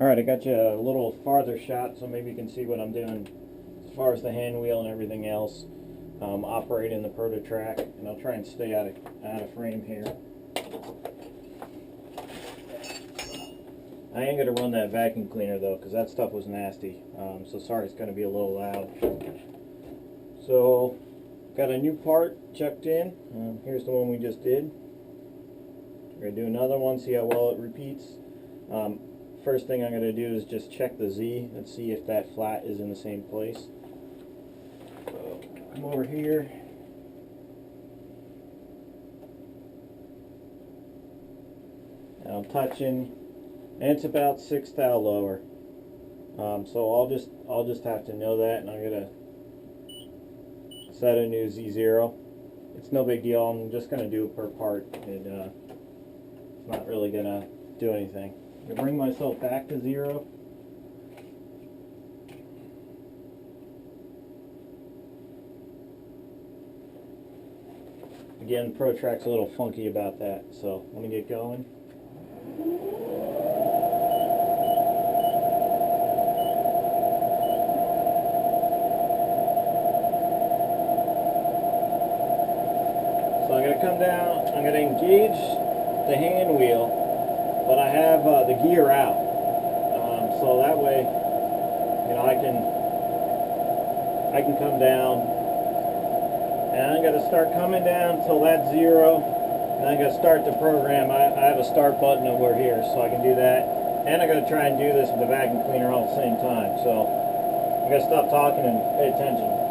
Alright, I got you a little farther shot so maybe you can see what I'm doing as far as the hand wheel and everything else. Operating the ProtoTRAK, and I'll try and stay out of frame here. I ain't going to run that vacuum cleaner though, because that stuff was nasty. So sorry it's going to be a little loud. So, got a new part checked in. Here's the one we just did. We're going to do another one, see how well it repeats. First thing I'm going to do is just check the Z and see if that flat is in the same place. So, come over here. And I'm touching, and it's about 6 thou lower. So I'll just have to know that, and I'm going to set a new Z0. It's no big deal. I'm just going to do it per part. It's not really going to do anything. I'm going to bring myself back to 0. Again, ProtoTRAK's a little funky about that, so let me get going. So I'm going to come down, I'm going to engage the hand wheel, but I have the gear out, so that way, you know, I can come down, and I'm going to start coming down till that's 0, and I'm going to start the program. I have a start button over here, so I can do that, and I'm going to try and do this with the vacuum cleaner all at the same time. So I'm going to stop talking and pay attention.